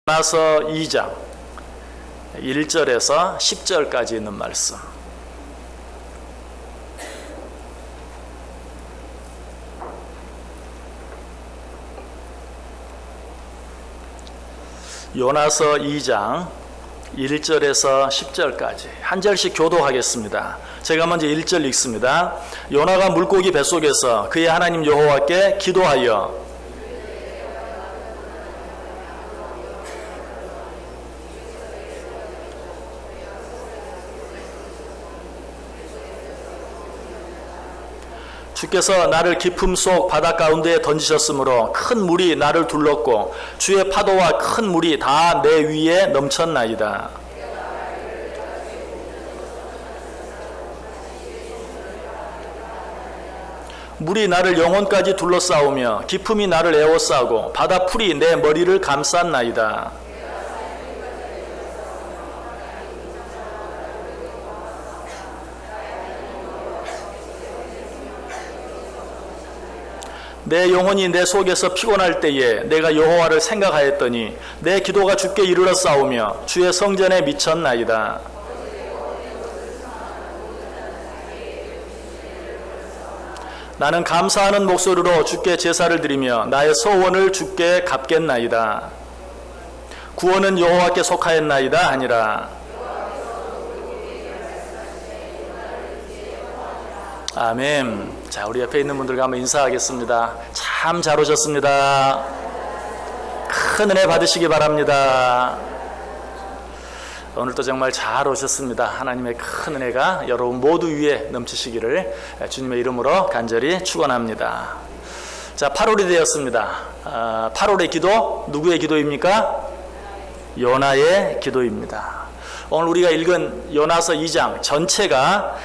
요나서 2장 1절에서 10절까지 있는 말씀. 요나서 2장 1절에서 10절까지 한 절씩 교도하겠습니다. 제가 먼저 1절 읽습니다. 요나가 물고기 뱃속에서 그의 하나님 여호와께 기도하여 주께서 나를 깊음 속 바다 가운데에 던지셨으므로 큰 물이 나를 둘렀고 주의 파도와 큰 물이 다 내 위에 넘쳤나이다. 물이 나를 영혼까지 둘러싸우며 깊음이 나를 에워싸고 바다 풀이 내 머리를 감쌌나이다. 내 영혼이 내 속에서 피곤할 때에 내가 여호와를 생각하였더니 내 기도가 주께 이르러 싸우며 주의 성전에 미쳤나이다. 나는 감사하는 목소리로 주께 제사를 드리며 나의 소원을 주께 갚겠나이다. 구원은 여호와께 속하였나이다 하니라. 아멘. 자, 우리 옆에 있는 분들과 한번 인사하겠습니다. 참 잘 오셨습니다. 큰 은혜 받으시기 바랍니다. 오늘도 정말 잘 오셨습니다. 하나님의 큰 은혜가 여러분 모두 위에 넘치시기를 주님의 이름으로 간절히 축원합니다. 자, 8월이 되었습니다. 8월의 기도, 누구의 기도입니까? 요나의 기도입니다. 오늘 우리가 읽은 요나서 2장 전체가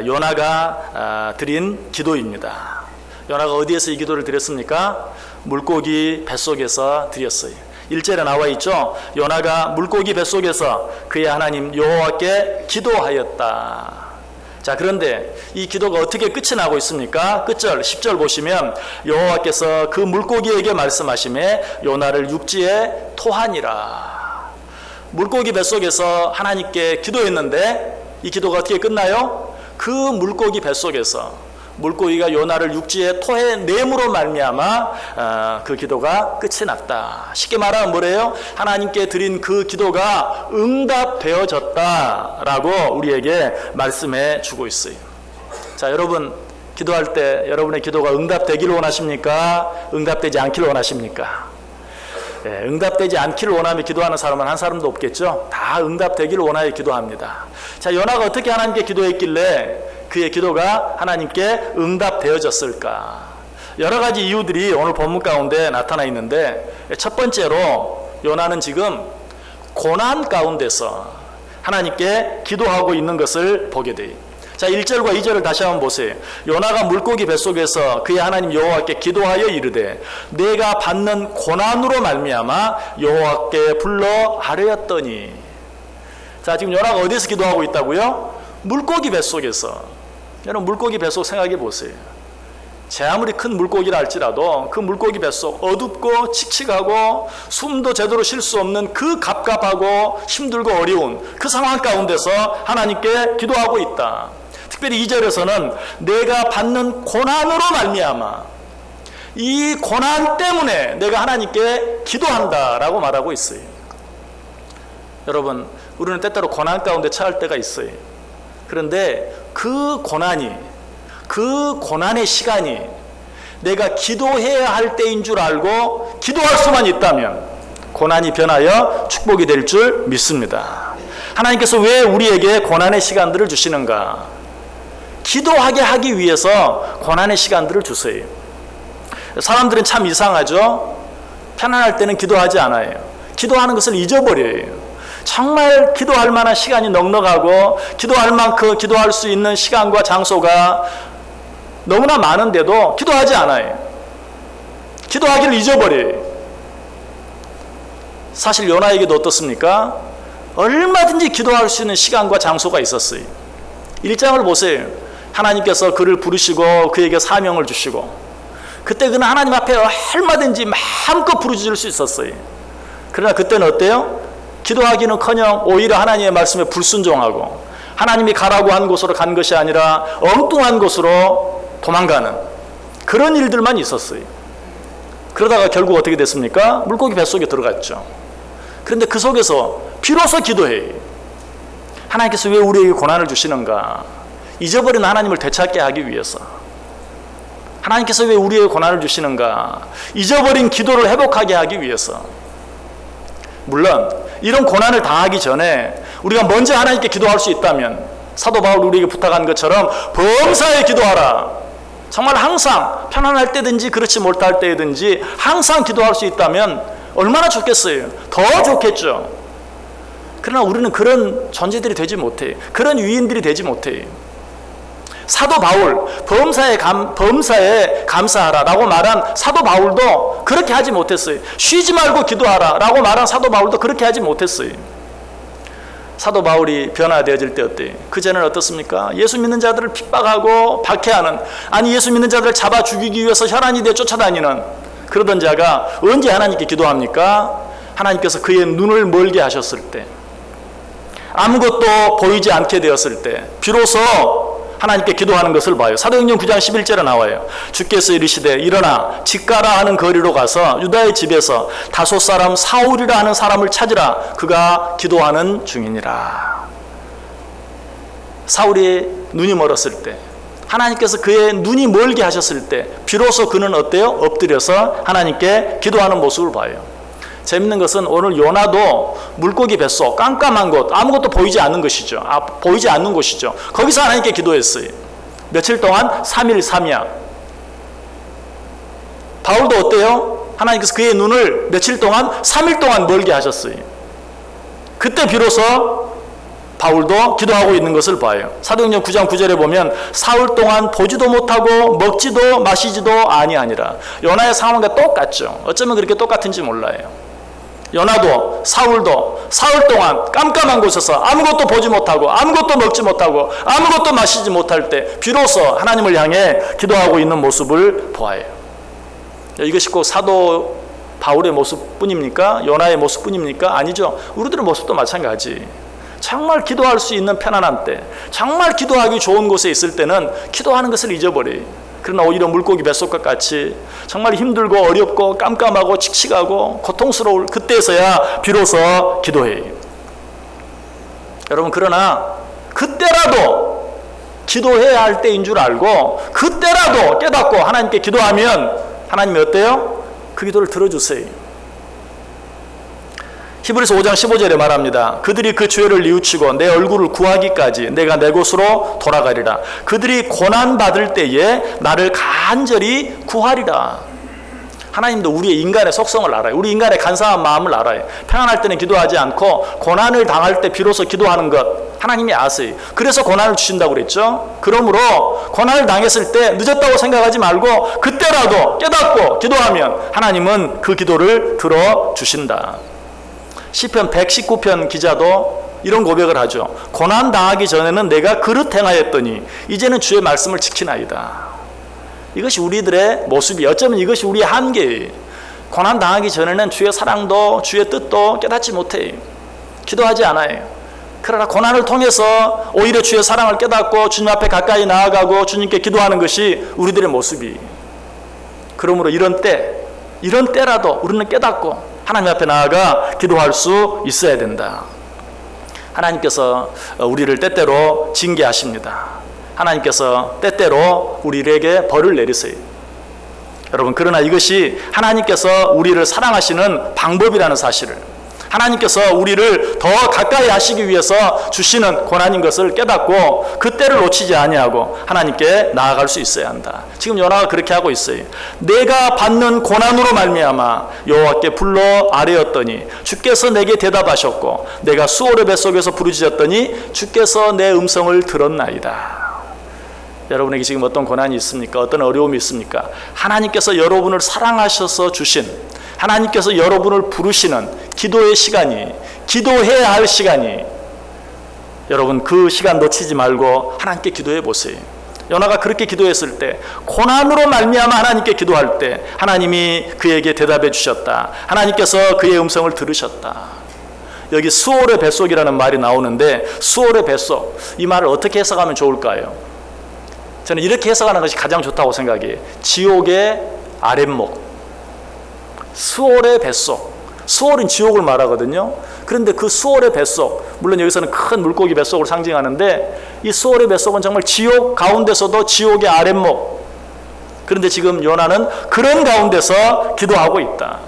요나가 드린 기도입니다. 요나가 어디에서 이 기도를 드렸습니까? 물고기 뱃속에서 드렸어요. 1절에 나와 있죠. 요나가 물고기 뱃속에서 그의 하나님 여호와께 기도하였다. 자, 그런데 이 기도가 어떻게 끝이 나고 있습니까? 끝절 10절 보시면 여호와께서 그 물고기에게 말씀하시매 요나를 육지에 토하니라. 물고기 뱃속에서 하나님께 기도했는데 이 기도가 어떻게 끝나요? 그 물고기 뱃속에서 물고기가 요나를 육지에 토해냄으로 말미암아 그 기도가 끝이 났다. 쉽게 말하면 뭐래요? 하나님께 드린 그 기도가 응답되어졌다라고 우리에게 말씀해 주고 있어요. 자, 여러분 기도할 때 여러분의 기도가 응답되기를 원하십니까? 응답되지 않기를 원하십니까? 네, 응답되지 않기를 원하며 기도하는 사람은 한 사람도 없겠죠. 다 응답되기를 원하여 기도합니다. 자, 요나가 어떻게 하나님께 기도했길래 그의 기도가 하나님께 응답되어졌을까? 여러 가지 이유들이 오늘 본문 가운데 나타나 있는데, 첫 번째로 요나는 지금 고난 가운데서 하나님께 기도하고 있는 것을 보게 돼요. 자, 1절과 2절을 다시 한번 보세요. 요나가 물고기 뱃속에서 그의 하나님 여호와께 기도하여 이르되 내가 받는 고난으로 말미암아 여호와께 불러 아뢰었더니. 자, 지금 요나가 어디서 기도하고 있다고요? 물고기 뱃속에서. 여러분 물고기 뱃속 생각해 보세요. 제 아무리 큰 물고기라 할지라도 그 물고기 뱃속 어둡고 칙칙하고 숨도 제대로 쉴 수 없는 그 갑갑하고 힘들고 어려운 그 상황 가운데서 하나님께 기도하고 있다. 특별히 2절에서는 내가 받는 고난으로 말미암아 이 고난 때문에 내가 하나님께 기도한다라고 말하고 있어요. 여러분 우리는 때때로 고난 가운데 처할 때가 있어요. 그런데 그 고난이 그 고난의 시간이 내가 기도해야 할 때인 줄 알고 기도할 수만 있다면 고난이 변하여 축복이 될 줄 믿습니다. 하나님께서 왜 우리에게 고난의 시간들을 주시는가? 기도하게 하기 위해서 고난의 시간들을 주세요. 사람들은 참 이상하죠? 편안할 때는 기도하지 않아요. 기도하는 것을 잊어버려요. 정말 기도할 만한 시간이 넉넉하고 기도할 만큼 기도할 수 있는 시간과 장소가 너무나 많은데도 기도하지 않아요. 기도하기를 잊어버려요. 사실 요나에게도 어떻습니까? 얼마든지 기도할 수 있는 시간과 장소가 있었어요. 1장을 보세요. 하나님께서 그를 부르시고 그에게 사명을 주시고 그때 그는 하나님 앞에 얼마든지 마음껏 부르짖을 수 있었어요. 그러나 그때는 어때요? 기도하기는커녕 오히려 하나님의 말씀에 불순종하고 하나님이 가라고 한 곳으로 간 것이 아니라 엉뚱한 곳으로 도망가는 그런 일들만 있었어요. 그러다가 결국 어떻게 됐습니까? 물고기 뱃속에 들어갔죠. 그런데 그 속에서 비로소 기도해요. 하나님께서 왜 우리에게 고난을 주시는가? 잊어버린 하나님을 되찾게 하기 위해서. 하나님께서 왜 우리에게 고난을 주시는가? 잊어버린 기도를 회복하게 하기 위해서. 물론 이런 고난을 당하기 전에 우리가 먼저 하나님께 기도할 수 있다면 사도 바울 우리에게 부탁한 것처럼 범사에 기도하라. 정말 항상 편안할 때든지 그렇지 못할 때든지 항상 기도할 수 있다면 얼마나 좋겠어요. 더 좋겠죠. 그러나 우리는 그런 존재들이 되지 못해요. 그런 위인들이 되지 못해요. 사도 바울 범사에 감사하라라고 말한 사도 바울도 그렇게 하지 못했어요. 쉬지 말고 기도하라라고 말한 사도 바울도 그렇게 하지 못했어요. 사도 바울이 변화되어질 때 어때요? 그전에는 어떻습니까? 예수 믿는 자들을 핍박하고 박해하는, 아니 예수 믿는 자들을 잡아 죽이기 위해서 혈안이 되어 쫓아다니는 그러던 자가 언제 하나님께 기도합니까? 하나님께서 그의 눈을 멀게 하셨을 때, 아무것도 보이지 않게 되었을 때 비로소 하나님께 기도하는 것을 봐요. 사도행전 9장 11절에 나와요. 주께서 이르시되 일어나 직가라 하는 거리로 가서 유다의 집에서 다소 사람 사울이라 하는 사람을 찾으라. 그가 기도하는 중이니라. 사울이 눈이 멀었을 때, 하나님께서 그의 눈이 멀게 하셨을 때 비로소 그는 어때요? 엎드려서 하나님께 기도하는 모습을 봐요. 재밌는 것은 오늘 요나도 물고기 뱃속 깜깜한 곳, 아무것도 보이지 않는 것이죠. 보이지 않는 곳이죠. 거기서 하나님께 기도했어요. 며칠 동안 3일 3야. 바울도 어때요? 하나님께서 그의 눈을 며칠 동안 3일 동안 멀게 하셨어요. 그때 비로소 바울도 기도하고 있는 것을 봐요. 사도행전 9장 9절에 보면 사흘 동안 보지도 못하고 먹지도 마시지도 아니하니라. 요나의 상황과 똑같죠. 어쩌면 그렇게 똑같은지 몰라요. 요나도 사울도 사흘 동안 깜깜한 곳에서 아무것도 보지 못하고 아무것도 먹지 못하고 아무것도 마시지 못할 때 비로소 하나님을 향해 기도하고 있는 모습을 보아요. 이것이 꼭 사도 바울의 모습뿐입니까? 요나의 모습뿐입니까? 아니죠. 우리들의 모습도 마찬가지. 정말 기도할 수 있는 편안한 때, 정말 기도하기 좋은 곳에 있을 때는 기도하는 것을 잊어버려요. 그러나 오히려 물고기 뱃속과 같이 정말 힘들고 어렵고 깜깜하고 칙칙하고 고통스러울 그때서야 비로소 기도해요. 여러분, 그러나 그때라도 기도해야 할 때인 줄 알고 그때라도 깨닫고 하나님께 기도하면 하나님이 어때요? 그 기도를 들어주세요. 히브리서 5장 15절에 말합니다. 그들이 그 죄를 뉘우치고 내 얼굴을 구하기까지 내가 내 곳으로 돌아가리라. 그들이 고난받을 때에 나를 간절히 구하리라. 하나님도 우리의 인간의 속성을 알아요. 우리 인간의 간사한 마음을 알아요. 평안할 때는 기도하지 않고 고난을 당할 때 비로소 기도하는 것 하나님이 아세요. 그래서 고난을 주신다고 그랬죠. 그러므로 고난을 당했을 때 늦었다고 생각하지 말고 그때라도 깨닫고 기도하면 하나님은 그 기도를 들어주신다. 시편 119편 기자도 이런 고백을 하죠. 고난 당하기 전에는 내가 그릇 행하였더니 이제는 주의 말씀을 지키나이다. 이것이 우리들의 모습이, 어쩌면 이것이 우리의 한계예요. 고난 당하기 전에는 주의 사랑도 주의 뜻도 깨닫지 못해요. 기도하지 않아요. 그러나 고난을 통해서 오히려 주의 사랑을 깨닫고 주님 앞에 가까이 나아가고 주님께 기도하는 것이 우리들의 모습이에요. 그러므로 이런 때라도 우리는 깨닫고 하나님 앞에 나아가 기도할 수 있어야 된다. 하나님께서 우리를 때때로 징계하십니다. 하나님께서 때때로 우리에게 벌을 내리세요. 여러분, 그러나 이것이 하나님께서 우리를 사랑하시는 방법이라는 사실을, 하나님께서 우리를 더 가까이 하시기 위해서 주시는 고난인 것을 깨닫고 그 때를 놓치지 아니하고 하나님께 나아갈 수 있어야 한다. 지금 요나가 그렇게 하고 있어요. 내가 받는 고난으로 말미암아 여호와께 불러 아뢰었더니 주께서 내게 대답하셨고 내가 수월의 뱃속에서 부르짖었더니 주께서 내 음성을 들었나이다. 여러분에게 지금 어떤 고난이 있습니까? 어떤 어려움이 있습니까? 하나님께서 여러분을 사랑하셔서 주신, 하나님께서 여러분을 부르시는 기도의 시간이, 기도해야 할 시간이, 여러분 그 시간 놓치지 말고 하나님께 기도해 보세요. 요나가 그렇게 기도했을 때, 고난으로 말미암아 하나님께 기도할 때 하나님이 그에게 대답해 주셨다. 하나님께서 그의 음성을 들으셨다. 여기 수월의 뱃속이라는 말이 나오는데, 수월의 뱃속, 이 말을 어떻게 해석하면 좋을까요? 저는 이렇게 해석하는 것이 가장 좋다고 생각해요. 지옥의 아랫목, 수월의 뱃속. 수월은 지옥을 말하거든요. 그런데 그 수월의 뱃속, 물론 여기서는 큰 물고기 뱃속을 상징하는데, 이 수월의 뱃속은 정말 지옥 가운데서도 지옥의 아랫목. 그런데 지금 요나는 그런 가운데서 기도하고 있다.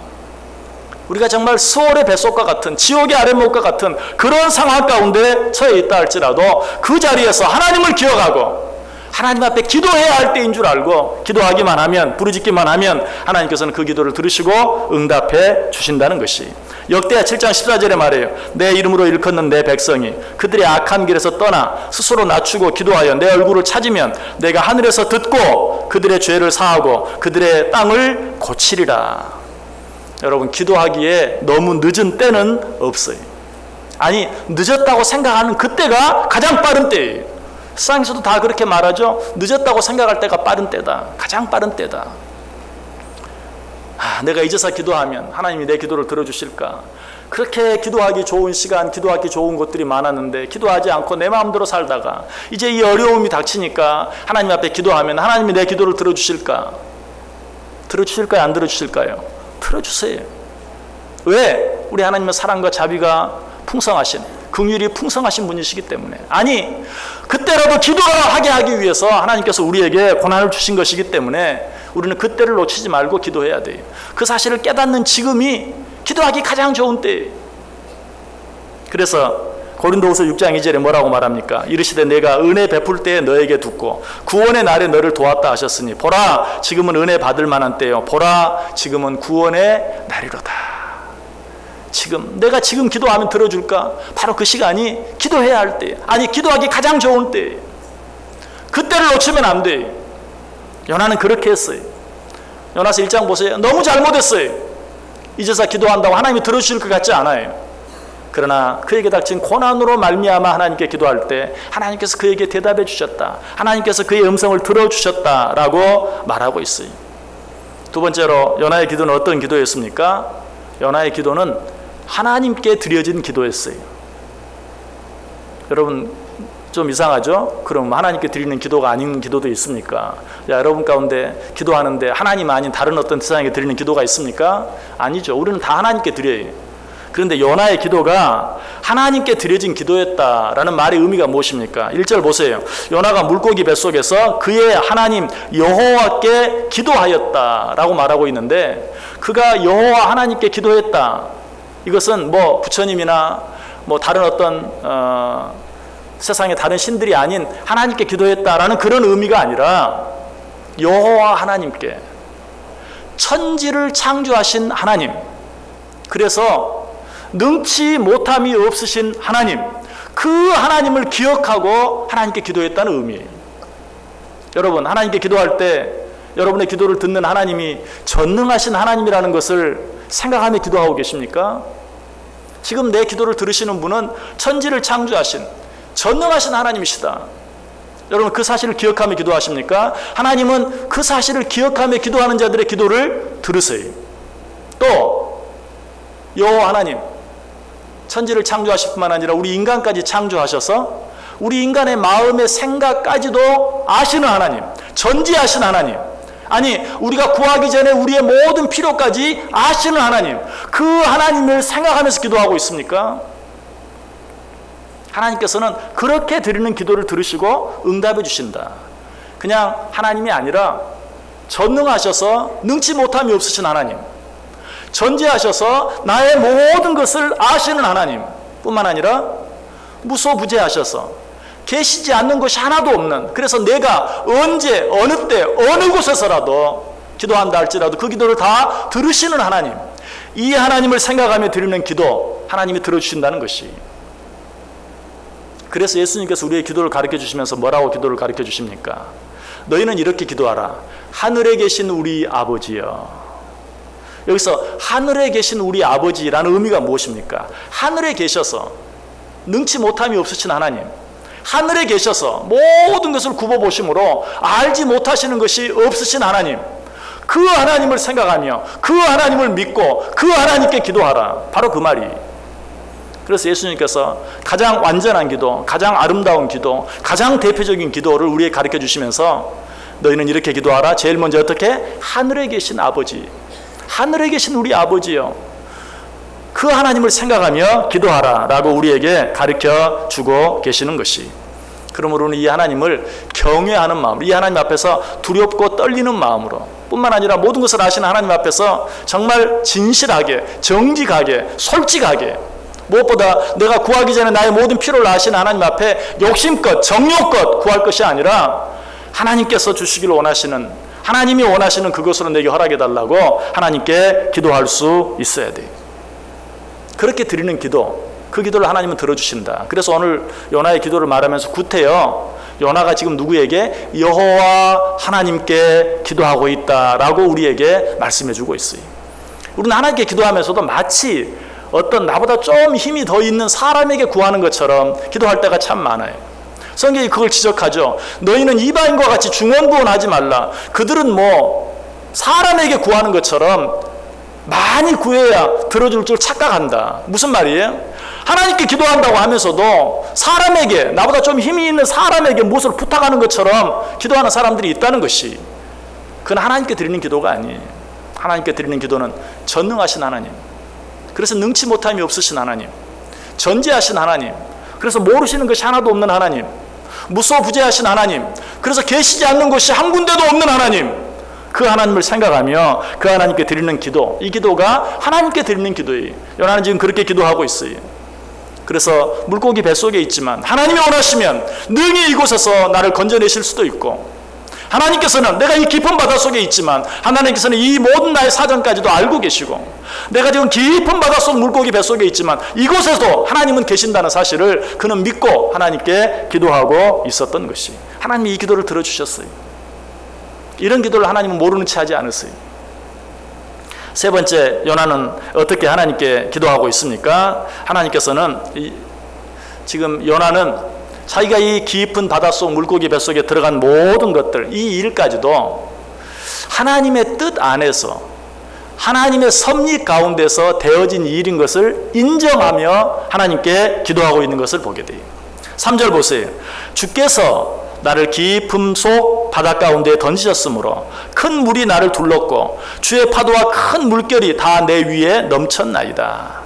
우리가 정말 수월의 뱃속과 같은, 지옥의 아랫목과 같은 그런 상황 가운데 처해 있다 할지라도 그 자리에서 하나님을 기억하고 하나님 앞에 기도해야 할 때인 줄 알고 기도하기만 하면, 부르짖기만 하면 하나님께서는 그 기도를 들으시고 응답해 주신다는 것이, 역대하 7장 14절에 말해요. 내 이름으로 일컫는 내 백성이 그들의 악한 길에서 떠나 스스로 낮추고 기도하여 내 얼굴을 찾으면 내가 하늘에서 듣고 그들의 죄를 사하고 그들의 땅을 고치리라. 여러분, 기도하기에 너무 늦은 때는 없어요. 아니, 늦었다고 생각하는 그때가 가장 빠른 때예요. 세상에서도 다 그렇게 말하죠. 늦었다고 생각할 때가 빠른 때다. 가장 빠른 때다. 내가 이제서 기도하면 하나님이 내 기도를 들어주실까? 그렇게 기도하기 좋은 시간, 기도하기 좋은 곳들이 많았는데 기도하지 않고 내 마음대로 살다가 이제 이 어려움이 닥치니까 하나님 앞에 기도하면 하나님이 내 기도를 들어주실까? 들어주실까요? 안 들어주실까요? 들어주세요. 왜? 우리 하나님의 사랑과 자비가 풍성하신, 긍휼이 풍성하신 분이시기 때문에. 아니, 그때라도 기도하게 하기 위해서 하나님께서 우리에게 고난을 주신 것이기 때문에 우리는 그때를 놓치지 말고 기도해야 돼요. 그 사실을 깨닫는 지금이 기도하기 가장 좋은 때예요. 그래서 고린도후서 6장 2절에 뭐라고 말합니까? 이르시되 내가 은혜 베풀 때에 너에게 듣고 구원의 날에 너를 도왔다 하셨으니 보라 지금은 은혜 받을 만한 때요, 보라 지금은 구원의 날이로다. 지금 내가 지금 기도하면 들어줄까? 바로 그 시간이 기도해야 할 때, 아니 기도하기 가장 좋은 때. 그때를 놓치면 안 돼. 요나는 그렇게 했어요. 요나서 1장 보세요. 너무 잘못했어요. 이제서 기도한다고 하나님이 들어주실 것 같지 않아요. 그러나 그에게 닥친 고난으로 말미암아 하나님께 기도할 때 하나님께서 그에게 대답해 주셨다. 하나님께서 그의 음성을 들어주셨다라고 말하고 있어요. 두 번째로 요나의 기도는 어떤 기도였습니까? 요나의 기도는 하나님께 드려진 기도였어요. 여러분 좀 이상하죠? 그럼 하나님께 드리는 기도가 아닌 기도도 있습니까? 여러분 가운데 기도하는데 하나님 아닌 다른 어떤 세상에 드리는 기도가 있습니까? 아니죠. 우리는 다 하나님께 드려요. 그런데 요나의 기도가 하나님께 드려진 기도였다라는 말의 의미가 무엇입니까? 1절 보세요. 요나가 물고기 뱃속에서 그의 하나님 여호와께 기도하였다라고 말하고 있는데, 그가 여호와 하나님께 기도했다. 이것은 뭐 부처님이나 뭐 다른 어떤 세상의 다른 신들이 아닌 하나님께 기도했다라는 그런 의미가 아니라 여호와 하나님께, 천지를 창조하신 하나님, 그래서 능치 못함이 없으신 하나님, 그 하나님을 기억하고 하나님께 기도했다는 의미예요. 여러분, 하나님께 기도할 때 여러분의 기도를 듣는 하나님이 전능하신 하나님이라는 것을 생각하며 기도하고 계십니까? 지금 내 기도를 들으시는 분은 천지를 창조하신 전능하신 하나님이시다. 여러분 그 사실을 기억하며 기도하십니까? 하나님은 그 사실을 기억하며 기도하는 자들의 기도를 들으세요. 또 여호와 하나님, 천지를 창조하실 뿐만 아니라 우리 인간까지 창조하셔서 우리 인간의 마음의 생각까지도 아시는 하나님, 전지하신 하나님, 아니 우리가 구하기 전에 우리의 모든 필요까지 아시는 하나님, 그 하나님을 생각하면서 기도하고 있습니까? 하나님께서는 그렇게 드리는 기도를 들으시고 응답해 주신다. 그냥 하나님이 아니라 전능하셔서 능치 못함이 없으신 하나님, 전지하셔서 나의 모든 것을 아시는 하나님 뿐만 아니라 무소부재하셔서 계시지 않는 것이 하나도 없는, 그래서 내가 언제 어느 때 어느 곳에서라도 기도한다 할지라도 그 기도를 다 들으시는 하나님, 이 하나님을 생각하며 드리는 기도 하나님이 들어주신다는 것이. 그래서 예수님께서 우리의 기도를 가르쳐 주시면서 뭐라고 기도를 가르쳐 주십니까? 너희는 이렇게 기도하라. 하늘에 계신 우리 아버지여. 여기서 하늘에 계신 우리 아버지라는 의미가 무엇입니까? 하늘에 계셔서 능치 못함이 없으신 하나님, 하늘에 계셔서 모든 것을 굽어보심으로 알지 못하시는 것이 없으신 하나님, 그 하나님을 생각하며 그 하나님을 믿고 그 하나님께 기도하라. 바로 그 말이. 그래서 예수님께서 가장 완전한 기도, 가장 아름다운 기도, 가장 대표적인 기도를 우리에게 가르쳐 주시면서 너희는 이렇게 기도하라. 제일 먼저 어떻게? 하늘에 계신 아버지, 하늘에 계신 우리 아버지요, 그 하나님을 생각하며 기도하라 라고 우리에게 가르쳐 주고 계시는 것이, 그러므로 이 하나님을 경외하는 마음, 이 하나님 앞에서 두렵고 떨리는 마음으로, 뿐만 아니라 모든 것을 아시는 하나님 앞에서 정말 진실하게, 정직하게, 솔직하게, 무엇보다 내가 구하기 전에 나의 모든 필요를 아시는 하나님 앞에 욕심껏, 정욕껏 구할 것이 아니라 하나님께서 주시기를 원하시는, 하나님이 원하시는 그것으로 내게 허락해달라고 하나님께 기도할 수 있어야 돼요. 그렇게 드리는 기도, 그 기도를 하나님은 들어주신다. 그래서 오늘 요나의 기도를 말하면서 구태여 요나가 지금 누구에게? 여호와 하나님께 기도하고 있다라고 우리에게 말씀해주고 있어요. 우리는 하나님께 기도하면서도 마치 어떤 나보다 좀 힘이 더 있는 사람에게 구하는 것처럼 기도할 때가 참 많아요. 성경이 그걸 지적하죠. 너희는 이방인과 같이 중언부언하지 말라. 그들은 뭐 사람에게 구하는 것처럼 많이 구해야 들어줄 줄 착각한다. 무슨 말이에요? 하나님께 기도한다고 하면서도 사람에게, 나보다 좀 힘이 있는 사람에게 무엇을 부탁하는 것처럼 기도하는 사람들이 있다는 것이, 그건 하나님께 드리는 기도가 아니에요. 하나님께 드리는 기도는 전능하신 하나님, 그래서 능치 못함이 없으신 하나님, 전지하신 하나님, 그래서 모르시는 것이 하나도 없는 하나님, 무소부재하신 하나님, 그래서 계시지 않는 것이 한 군데도 없는 하나님, 그 하나님을 생각하며 그 하나님께 드리는 기도, 이 기도가 하나님께 드리는 기도예요. 요나는 지금 그렇게 기도하고 있어요. 그래서 물고기 뱃속에 있지만 하나님이 원하시면 능히 이곳에서 나를 건져내실 수도 있고, 하나님께서는 내가 이 깊은 바닷속에 있지만 하나님께서는 이 모든 나의 사정까지도 알고 계시고, 내가 지금 깊은 바닷속 물고기 뱃속에 있지만 이곳에도 하나님은 계신다는 사실을 그는 믿고 하나님께 기도하고 있었던 것이, 하나님이 이 기도를 들어주셨어요. 이런 기도를 하나님은 모르는 채 하지 않으세요. 세 번째, 요나는 어떻게 하나님께 기도하고 있습니까? 하나님께서는 지금 요나는 자기가 이 깊은 바닷속 물고기 뱃속에 들어간 모든 것들, 이 일까지도 하나님의 뜻 안에서, 하나님의 섭리 가운데서 되어진 일인 것을 인정하며 하나님께 기도하고 있는 것을 보게 돼요. 3절 보세요. 주께서 나를 깊음 속 바다 가운데 던지셨으므로 큰 물이 나를 둘렀고 주의 파도와 큰 물결이 다 내 위에 넘쳤나이다.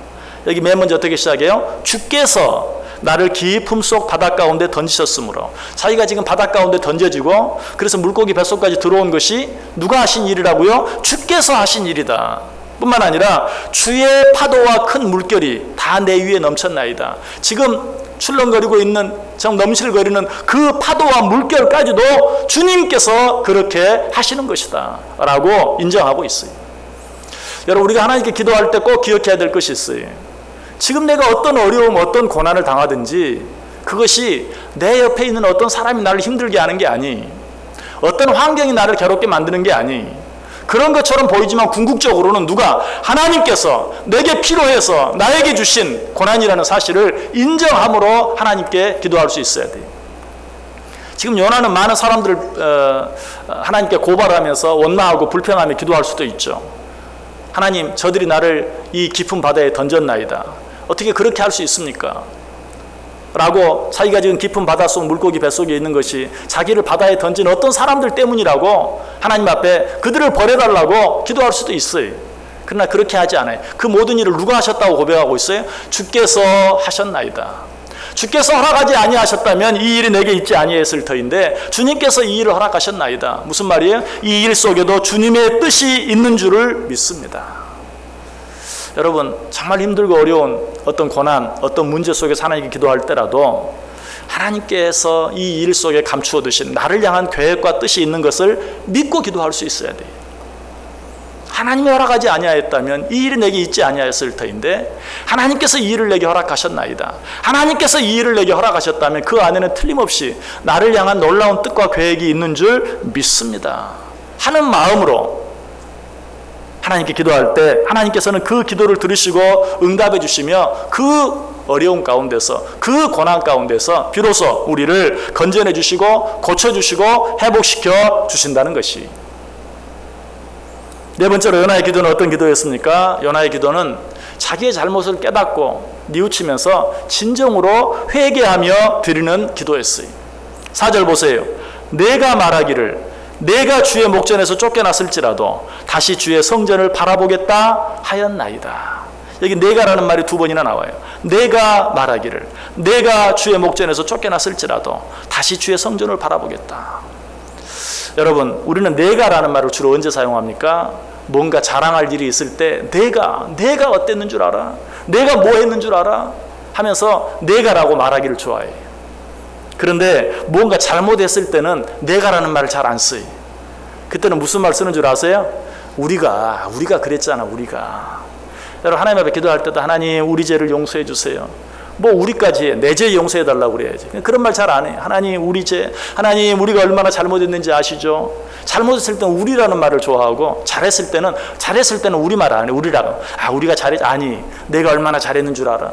여기 맨 먼저 어떻게 시작해요? 주께서 나를 깊음 속 바다 가운데 던지셨으므로, 자기가 지금 바다 가운데 던져지고 그래서 물고기 뱃속까지 들어온 것이 누가 하신 일이라고요? 주께서 하신 일이다. 뿐만 아니라 주의 파도와 큰 물결이 다 내 위에 넘쳤나이다. 지금 출렁거리고 있는, 정 넘실거리는 그 파도와 물결까지도 주님께서 그렇게 하시는 것이다 라고 인정하고 있어요. 여러분, 우리가 하나님께 기도할 때 꼭 기억해야 될 것이 있어요. 지금 내가 어떤 어려움, 어떤 고난을 당하든지 그것이 내 옆에 있는 어떤 사람이 나를 힘들게 하는 게 아니, 어떤 환경이 나를 괴롭게 만드는 게 아니, 그런 것처럼 보이지만 궁극적으로는 누가? 하나님께서 내게 필요해서 나에게 주신 고난이라는 사실을 인정함으로 하나님께 기도할 수 있어야 돼요. 지금 요나는 많은 사람들을 하나님께 고발하면서 원망하고 불평하며 기도할 수도 있죠. 하나님, 저들이 나를 이 깊은 바다에 던졌나이다. 어떻게 그렇게 할 수 있습니까? 라고, 자기가 지금 깊은 바닷속 물고기 뱃속에 있는 것이 자기를 바다에 던진 어떤 사람들 때문이라고 하나님 앞에 그들을 버려달라고 기도할 수도 있어요. 그러나 그렇게 하지 않아요. 그 모든 일을 누가 하셨다고 고백하고 있어요? 주께서 하셨나이다. 주께서 허락하지 아니하셨다면 이 일이 내게 있지 아니했을 터인데 주님께서 이 일을 허락하셨나이다. 무슨 말이에요? 이 일 속에도 주님의 뜻이 있는 줄을 믿습니다. 여러분, 정말 힘들고 어려운 어떤 고난, 어떤 문제 속에서 하나님께 기도할 때라도 하나님께서 이 일 속에 감추어 두신 나를 향한 계획과 뜻이 있는 것을 믿고 기도할 수 있어야 돼요. 하나님이 허락하지 아니하였다면 이 일이 내게 있지 아니하였을 터인데 하나님께서 이 일을 내게 허락하셨나이다. 하나님께서 이 일을 내게 허락하셨다면 그 안에는 틀림없이 나를 향한 놀라운 뜻과 계획이 있는 줄 믿습니다 하는 마음으로 하나님께 기도할 때 하나님께서는 그 기도를 들으시고 응답해 주시며 그 어려움 가운데서, 그 고난 가운데서 비로소 우리를 건져내 주시고 고쳐주시고 회복시켜 주신다는 것이. 네 번째로 요나의 기도는 어떤 기도였습니까? 요나의 기도는 자기의 잘못을 깨닫고 뉘우치면서 진정으로 회개하며 드리는 기도였어요. 4절 보세요. 내가 말하기를 내가 주의 목전에서 쫓겨났을지라도 다시 주의 성전을 바라보겠다 하였나이다. 여기 내가라는 말이 두 번이나 나와요. 내가 말하기를 내가 주의 목전에서 쫓겨났을지라도 다시 주의 성전을 바라보겠다. 여러분, 우리는 내가라는 말을 주로 언제 사용합니까? 뭔가 자랑할 일이 있을 때 내가 어땠는 줄 알아? 내가 뭐 했는 줄 알아? 하면서 내가라고 말하기를 좋아해요. 그런데 뭔가 잘못했을 때는 내가라는 말을 잘 안 써요. 그때는 무슨 말 쓰는 줄 아세요? 우리가 그랬잖아, 우리가. 여러분, 하나님 앞에 기도할 때도 하나님 우리 죄를 용서해 주세요. 뭐 우리까지 해. 내 죄 용서해 달라고 그래야지. 그런 말 잘 안 해. 하나님 우리 죄, 하나님 우리가 얼마나 잘못했는지 아시죠? 잘못했을 때는 우리라는 말을 좋아하고 잘했을 때는 우리 말 안 해. 우리라고. 우리가 잘했 아니 내가 얼마나 잘했는 줄 알아.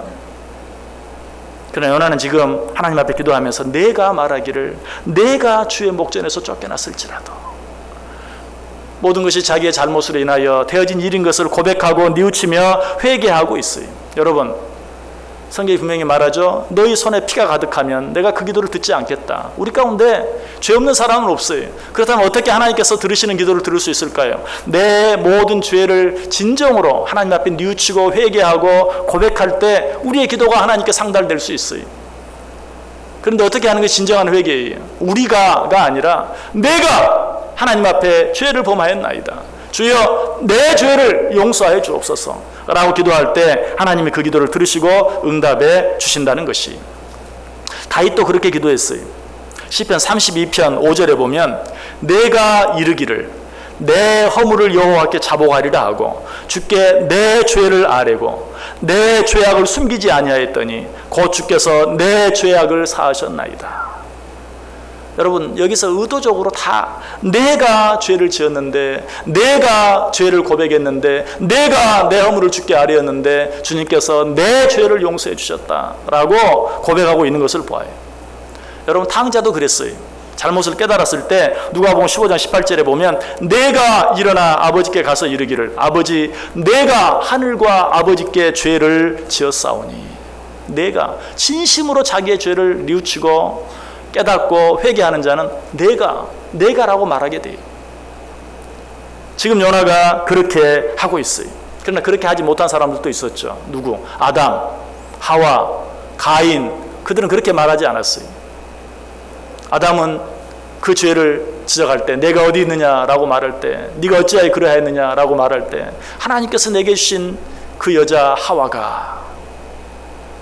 그러나 요나는 지금 하나님 앞에 기도하면서 내가 말하기를 내가 주의 목전에서 쫓겨났을지라도 모든 것이 자기의 잘못으로 인하여 되어진 일인 것을 고백하고 뉘우치며 회개하고 있어요. 여러분, 성경이 분명히 말하죠. 너희 손에 피가 가득하면 내가 그 기도를 듣지 않겠다. 우리 가운데 죄 없는 사람은 없어요. 그렇다면 어떻게 하나님께서 들으시는 기도를 들을 수 있을까요? 내 모든 죄를 진정으로 하나님 앞에 뉘우치고 회개하고 고백할 때 우리의 기도가 하나님께 상달될 수 있어요. 그런데 어떻게 하는 것이 진정한 회개예요? 우리가가 아니라 내가 하나님 앞에 죄를 범하였나이다. 주여 내 죄를 용서하여 주옵소서 라고 기도할 때 하나님이 그 기도를 들으시고 응답해 주신다는 것이. 다윗도 그렇게 기도했어요. 시편 32편 5절에 보면 내가 이르기를 내 허물을 여호와께 자복하리라 하고 주께 내 죄를 아뢰고 내 죄악을 숨기지 아니하였더니 곧 주께서 내 죄악을 사하셨나이다. 여러분, 여기서 의도적으로 다 내가 죄를 지었는데, 내가 죄를 고백했는데, 내가 내 허물을 주께 아뢰었는데 주님께서 내 죄를 용서해 주셨다라고 고백하고 있는 것을 보아요. 여러분, 탕자도 그랬어요. 잘못을 깨달았을 때 누가복음 15장 18절에 보면 내가 일어나 아버지께 가서 이르기를 아버지 내가 하늘과 아버지께 죄를 지었사오니. 내가 진심으로 자기의 죄를 뉘우치고 깨닫고 회개하는 자는 내가라고 말하게 돼요. 지금 요나가 그렇게 하고 있어요. 그러나 그렇게 하지 못한 사람들도 있었죠. 누구? 아담, 하와, 가인, 그들은 그렇게 말하지 않았어요. 아담은 그 죄를 지적할 때 내가 어디 있느냐라고 말할 때 네가 어찌하여 그러하였느냐라고 말할 때 하나님께서 내게 주신 그 여자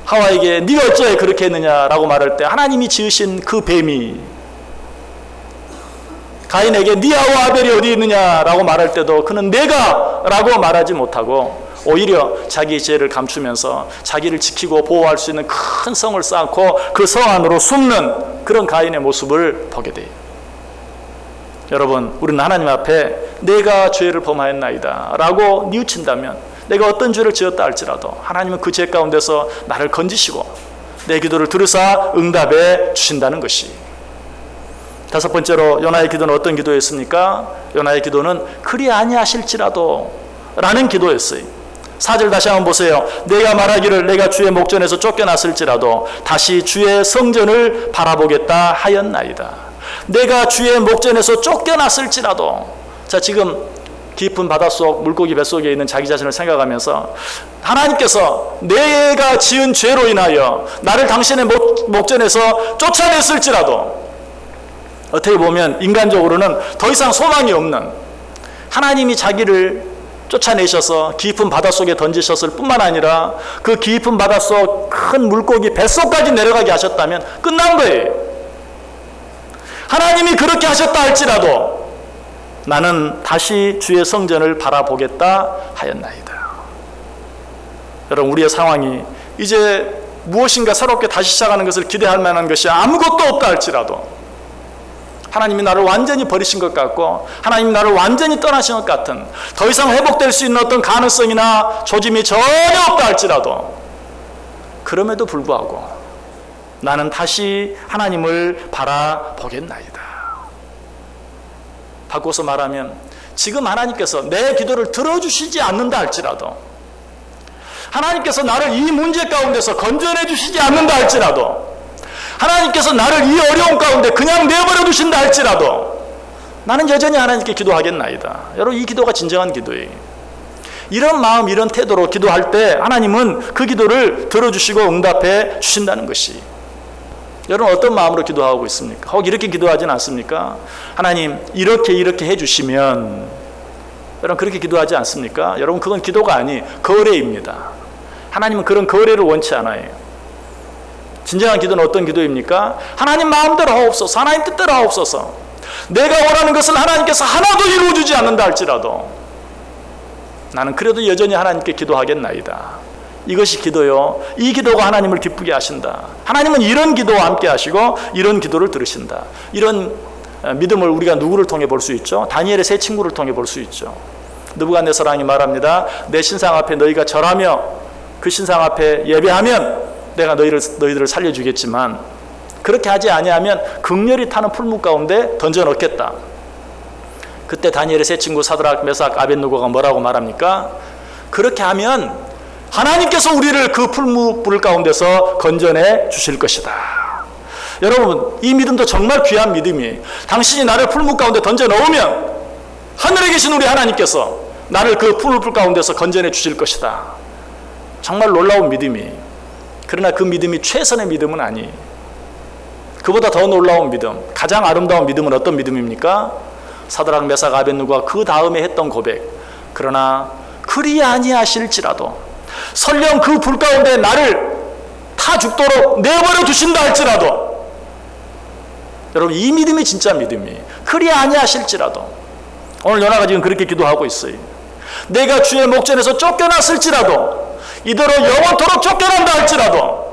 하와에게 네가 어찌하여 그렇게 했느냐라고 말할 때 하나님이 지으신 그 뱀이 가인에게 네 아우 아벨이 어디 있느냐라고 말할 때도 그는 내가라고 말하지 못하고 오히려 자기의 죄를 감추면서 자기를 지키고 보호할 수 있는 큰 성을 쌓고 그 성 안으로 숨는 그런 가인의 모습을 보게 돼요. 여러분, 우리는 하나님 앞에 내가 죄를 범하였나이다 라고 뉘우친다면 내가 어떤 죄를 지었다 할지라도 하나님은 그 죄 가운데서 나를 건지시고 내 기도를 들으사 응답해 주신다는 것이. 다섯 번째로 요나의 기도는 어떤 기도였습니까? 요나의 기도는 그리 아니하실지라도 라는 기도였어요. 4절 다시 한번 보세요. 내가 말하기를 내가 주의 목전에서 쫓겨났을지라도 다시 주의 성전을 바라보겠다 하였나이다. 내가 주의 목전에서 쫓겨났을지라도. 자, 지금 깊은 바닷속 물고기 뱃속에 있는 자기 자신을 생각하면서 하나님께서 내가 지은 죄로 인하여 나를 당신의 목전에서 쫓아냈을지라도 어떻게 보면 인간적으로는 더 이상 소망이 없는 하나님이 자기를 쫓아내셔서 깊은 바닷속에 던지셨을 뿐만 아니라 그 깊은 바닷속 큰 물고기 뱃속까지 내려가게 하셨다면 끝난 거예요. 하나님이 그렇게 하셨다 할지라도 나는 다시 주의 성전을 바라보겠다 하였나이다. 여러분, 우리의 상황이 이제 무엇인가 새롭게 다시 시작하는 것을 기대할 만한 것이 아무것도 없다 할지라도 하나님이 나를 완전히 버리신 것 같고 하나님이 나를 완전히 떠나신 것 같은 더 이상 회복될 수 있는 어떤 가능성이나 조짐이 전혀 없다 할지라도 그럼에도 불구하고 나는 다시 하나님을 바라보겠나이다. 바꿔서 말하면 지금 하나님께서 내 기도를 들어주시지 않는다 할지라도 하나님께서 나를 이 문제 가운데서 건져내 주시지 않는다 할지라도 하나님께서 나를 이 어려움 가운데 그냥 내버려 두신다 할지라도 나는 여전히 하나님께 기도하겠나이다. 여러분 이 기도가 진정한 기도예요. 이런 마음 이런 태도로 기도할 때 하나님은 그 기도를 들어주시고 응답해 주신다는 것이 여러분 어떤 마음으로 기도하고 있습니까? 혹 이렇게 기도하진 않습니까? 하나님 이렇게 해주시면 여러분 그렇게 기도하지 않습니까? 여러분 그건 기도가 아니 거래입니다. 하나님은 그런 거래를 원치 않아요. 진정한 기도는 어떤 기도입니까? 하나님 마음대로 하옵소서, 하나님 뜻대로 하옵소서. 내가 원하는 것을 하나님께서 하나도 이루어주지 않는다 할지라도 나는 그래도 여전히 하나님께 기도하겠나이다. 이것이 기도요. 이 기도가 하나님을 기쁘게 하신다. 하나님은 이런 기도와 함께 하시고 이런 기도를 들으신다. 이런 믿음을 우리가 누구를 통해 볼 수 있죠? 다니엘의 세 친구를 통해 볼 수 있죠. 느부갓네살왕이 말합니다. 내 신상 앞에 너희가 절하며 그 신상 앞에 예배하면 내가 너희들을 살려주겠지만 그렇게 하지 아니하면 극렬히 타는 풀무 가운데 던져 넣겠다. 그때 다니엘의 세 친구 사드락, 메삭, 아벳느고가 뭐라고 말합니까? 그렇게 하면 하나님께서 우리를 그 풀무불 가운데서 건져내 주실 것이다. 여러분 이 믿음도 정말 귀한 믿음이에요. 당신이 나를 풀무 가운데 던져 넣으면 하늘에 계신 우리 하나님께서 나를 그 풀무불 가운데서 건져내 주실 것이다. 정말 놀라운 믿음이에요. 그러나 그 믿음이 최선의 믿음은 아니에요. 그보다 더 놀라운 믿음, 가장 아름다운 믿음은 어떤 믿음입니까? 사드락, 메삭, 아벳느고가 그 다음에 했던 고백. 그러나 그리 아니하실지라도 설령 그 불 가운데 나를 타 죽도록 내버려 두신다 할지라도 여러분 이 믿음이 진짜 믿음이에요. 그리 아니하실지라도 오늘 연하가 지금 그렇게 기도하고 있어요. 내가 주의 목전에서 쫓겨났을지라도 이대로 영원토록 쫓겨난다 할지라도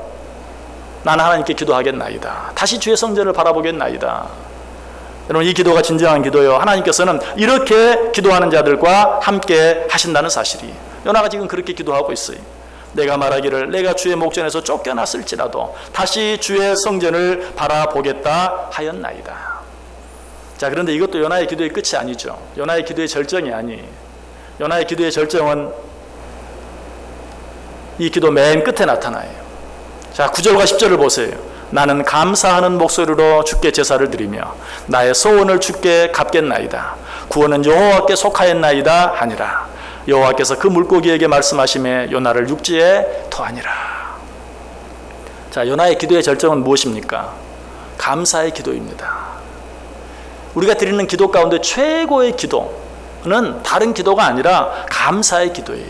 나는 하나님께 기도하겠나이다. 다시 주의 성전을 바라보겠나이다. 여러분 이 기도가 진정한 기도요. 하나님께서는 이렇게 기도하는 자들과 함께 하신다는 사실이 요나가 지금 그렇게 기도하고 있어요. 내가 말하기를 내가 주의 목전에서 쫓겨났을지라도 다시 주의 성전을 바라보겠다 하였나이다. 자, 그런데 이것도 요나의 기도의 끝이 아니죠. 요나의 기도의 절정이 아니에요. 요나의 기도의 절정은 이 기도 맨 끝에 나타나요. 자, 9절과 10절을 보세요. 나는 감사하는 목소리로 주께 제사를 드리며 나의 소원을 주께 갚겠나이다. 구원은 여호와께 속하였나이다 하니라. 여호와께서 그 물고기에게 말씀하시매 요나를 육지에 토하니라. 자, 요나의 기도의 절정은 무엇입니까? 감사의 기도입니다. 우리가 드리는 기도 가운데 최고의 기도는 다른 기도가 아니라 감사의 기도예요.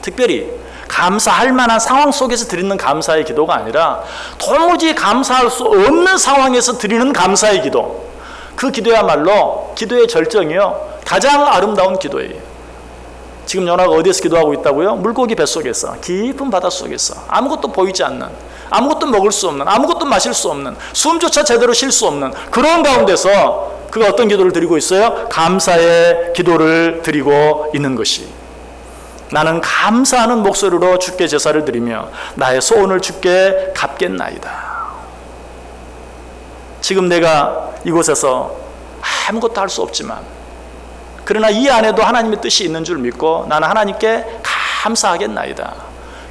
특별히 감사할 만한 상황 속에서 드리는 감사의 기도가 아니라 도무지 감사할 수 없는 상황에서 드리는 감사의 기도. 그 기도야말로 기도의 절정이요. 가장 아름다운 기도예요. 지금 요나가 어디에서 기도하고 있다고요? 물고기 뱃속에서, 깊은 바닷속에서, 아무것도 보이지 않는, 아무것도 먹을 수 없는, 아무것도 마실 수 없는, 숨조차 제대로 쉴 수 없는 그런 가운데서 그가 어떤 기도를 드리고 있어요? 감사의 기도를 드리고 있는 것이. 나는 감사하는 목소리로 주께 제사를 드리며 나의 소원을 주께 갚겠나이다. 지금 내가 이곳에서 아무것도 할 수 없지만 그러나 이 안에도 하나님의 뜻이 있는 줄 믿고 나는 하나님께 감사하겠나이다.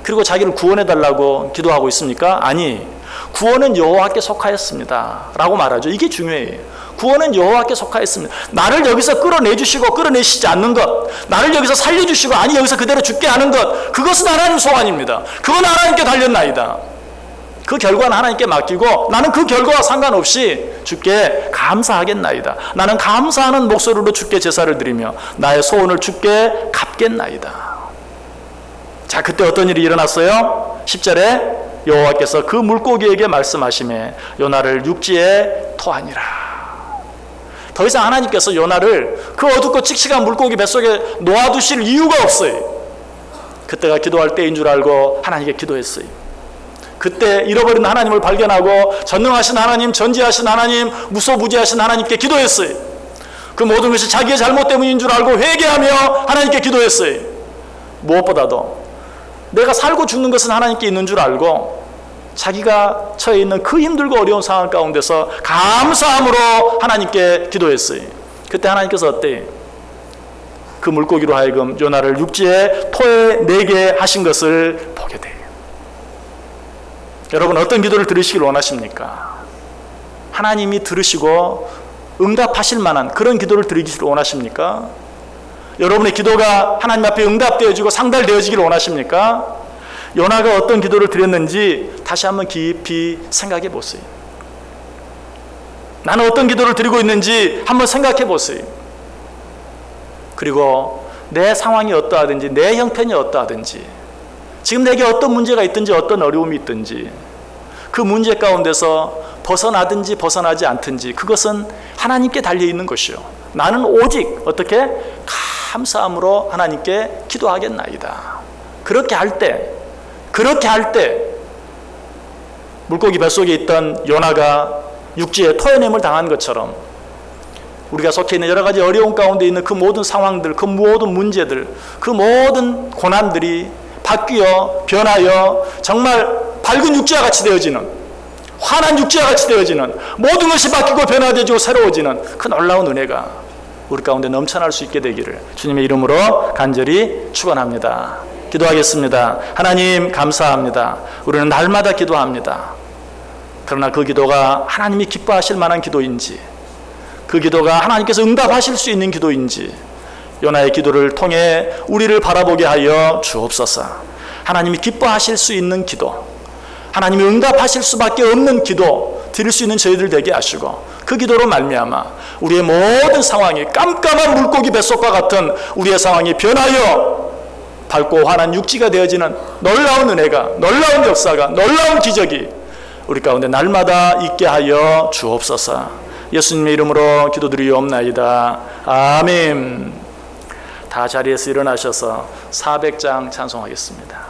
그리고 자기를 구원해달라고 기도하고 있습니까? 아니, 구원은 여호와께 속하였습니다 라고 말하죠. 이게 중요해요. 구원은 여호와께 속하였습니다. 나를 여기서 끌어내주시고 끌어내시지 않는 것, 나를 여기서 살려주시고 아니 여기서 그대로 죽게 하는 것, 그것은 하나님 소관입니다. 그건 하나님께 달렸나이다. 그 결과는 하나님께 맡기고 나는 그 결과와 상관없이 주께 감사하겠나이다. 나는 감사하는 목소리로 주께 제사를 드리며 나의 소원을 주께 갚겠나이다. 자, 그때 어떤 일이 일어났어요? 10절에 여호와께서 그 물고기에게 말씀하시매 요나를 육지에 토하니라. 더 이상 하나님께서 요나를 그 어둡고 칙칙한 물고기 뱃속에 놓아두실 이유가 없어요. 그때가 기도할 때인 줄 알고 하나님께 기도했어요. 그때 잃어버린 하나님을 발견하고 전능하신 하나님, 전지하신 하나님, 무소부지하신 하나님께 기도했어요. 그 모든 것이 자기의 잘못 때문인 줄 알고 회개하며 하나님께 기도했어요. 무엇보다도 내가 살고 죽는 것은 하나님께 있는 줄 알고 자기가 처해 있는 그 힘들고 어려운 상황 가운데서 감사함으로 하나님께 기도했어요. 그때 하나님께서 어때요? 그 물고기로 하여금 요나를 육지에 토해내게 하신 것을 보게 돼요. 여러분 어떤 기도를 들으시길 원하십니까? 하나님이 들으시고 응답하실 만한 그런 기도를 드리기를 원하십니까? 여러분의 기도가 하나님 앞에 응답되어지고 상달되어지기를 원하십니까? 요나가 어떤 기도를 드렸는지 다시 한번 깊이 생각해 보세요. 나는 어떤 기도를 드리고 있는지 한번 생각해 보세요. 그리고 내 상황이 어떠하든지 내 형편이 어떠하든지 지금 내게 어떤 문제가 있든지 어떤 어려움이 있든지 그 문제 가운데서 벗어나든지 벗어나지 않든지 그것은 하나님께 달려있는 것이요. 나는 오직 어떻게? 감사함으로 하나님께 기도하겠나이다. 그렇게 할 때 물고기 뱃속에 있던 요나가 육지에 토해냄을 당한 것처럼 우리가 속해 있는 여러 가지 어려운 가운데 있는 그 모든 상황들, 그 모든 문제들, 그 모든 고난들이 바뀌어 변하여 정말 밝은 육지와 같이 되어지는, 환한 육지와 같이 되어지는, 모든 것이 바뀌고 변화되고 새로워지는 그 놀라운 은혜가 우리 가운데 넘쳐날 수 있게 되기를 주님의 이름으로 간절히 축원합니다. 기도하겠습니다. 하나님 감사합니다. 우리는 날마다 기도합니다. 그러나 그 기도가 하나님이 기뻐하실 만한 기도인지, 그 기도가 하나님께서 응답하실 수 있는 기도인지 요나의 기도를 통해 우리를 바라보게 하여 주옵소서. 하나님이 기뻐하실 수 있는 기도, 하나님이 응답하실 수밖에 없는 기도 드릴 수 있는 저희들 되게 하시고 그 기도로 말미암아 우리의 모든 상황이 깜깜한 물고기 뱃속과 같은 우리의 상황이 변하여 밝고 환한 육지가 되어지는 놀라운 은혜가, 놀라운 역사가, 놀라운 기적이 우리 가운데 날마다 있게 하여 주옵소서. 예수님의 이름으로 기도드리옵나이다. 아멘. 다 자리에서 일어나셔서 400장 찬송하겠습니다.